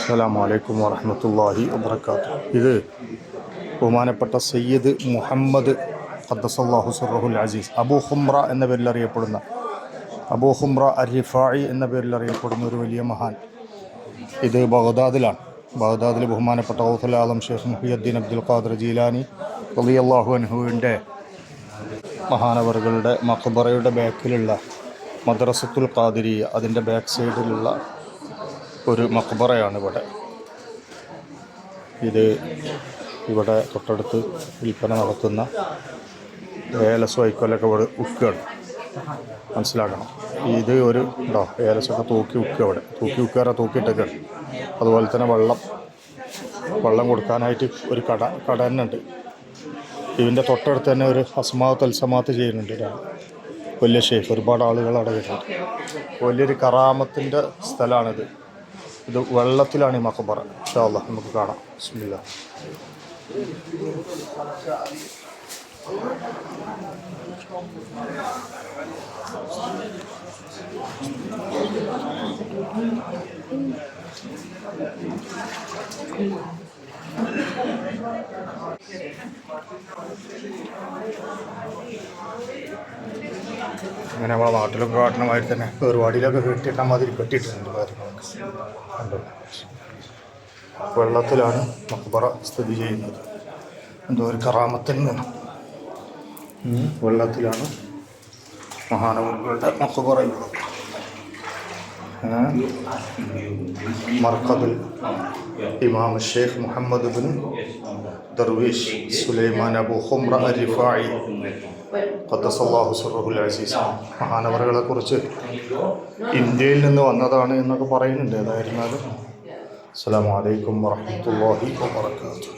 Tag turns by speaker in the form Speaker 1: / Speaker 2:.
Speaker 1: അസ്സലാമു അലൈക്കും വറഹ്മത്തുള്ളാഹി വബറകാതുഹു. ഇത് ബഹുമാനപ്പെട്ട സയ്യിദ് മുഹമ്മദ് ഖദ്ദസല്ലാഹു സിർറഹുൽ അസീസ് അബൂ ഖുംറ എന്ന പേരിൽ അറിയപ്പെടുന്ന അബൂ ഖുംറ അർ-റിഫാഇ എന്ന പേരിൽ അറിയപ്പെടുന്ന ഒരു വലിയ മഹാൻ. ഇത് ബഗ്ദാദിലാണ്. ബഗ്ദാദിൽ ബഹുമാനപ്പെട്ട ഗൗസുൽ ആലം ഷെയ്ഖ് മുഹിയുദ്ദീൻ അബ്ദുൽ ഖാദിർ ജീലാനി റളിയല്ലാഹു അൻഹുവിൻ്റെ മഹാനവറുകളുടെ മഖ്ബറയുടെ ബാക്കിലുള്ള മദ്രസത്തുൽ ഖാദിരിയ, അതിൻ്റെ ബാക്ക് സൈഡിലുള്ള ഒരു മഖ്ബറയാണ് ഇവിടെ. ഇത് ഇവിടെ തൊട്ടടുത്ത് വിൽപ്പന നടത്തുന്ന ഏലസ് വൈക്കോലൊക്കെ ഇവിടെ ഉക്കുകയാണ്, മനസ്സിലാക്കണം. ഇത് ഒരു ഏലസൊക്കെ തൂക്കി ഉക്കുക, ഇവിടെ തൂക്കി തൂക്കിയിട്ടൊക്കെയാണ്. അതുപോലെ തന്നെ വെള്ളം കൊടുക്കാനായിട്ട് ഒരു കട തന്നെ ഉണ്ട്. ഇതിൻ്റെ തൊട്ടടുത്ത് തന്നെ ഒരു അസ്മാത്ത് അൽസമാത്ത് ചെയ്യുന്നുണ്ട് വലിയ ഷെയ്ഖ്. ഒരുപാട് ആളുകൾ അവിടെ വരുന്നുണ്ട്. വലിയൊരു കറാമത്തിൻ്റെ സ്ഥലമാണിത്. ഇത് വെള്ളത്തിലാണ് ഈ മഖ്ബറ. ഇൻഷാ അല്ലാഹ് നമുക്ക് കാണാം. ബിസ്മില്ലാ. അങ്ങനെ നമ്മളെ നാട്ടിലൊക്കെ കാട്ടുന്ന മാതിരി തന്നെ ഒരുപാടിലൊക്കെ കെട്ടിയിട്ടാൽ മാതിരി കെട്ടിയിട്ടുണ്ട് കാര്യങ്ങളൊക്കെ കണ്ടു. വെള്ളത്തിലാണ് മഖ്ബറ സ്ഥിതി ചെയ്യുന്നത്. എന്തോ ഒരു കറാമത്തിന് വെള്ളത്തിലാണ് മഹാനവറുകളുടെ മഖ്ബറയുള്ളത്. മർഖദുൽ ഇമാം ഷെയ്ഖ് മുഹമ്മദ് ബിൻ ദർവീഷ് സുലൈമാൻ അബൂ ഖുംറ അർ-റിഫാഇ ഖദ്ദസല്ലാഹു സിർറഹുൽ അസീസ്. മഹാനവറുകളെ കുറിച്ച് ഇന്ത്യയിൽ നിന്ന് വന്നതാണ് എന്നൊക്കെ പറയുന്നുണ്ട്. ഏതായിരുന്നാലും അസ്സലാമു അലൈക്കും വറഹ്മത്തുള്ളാഹി വബറകാതുഹു.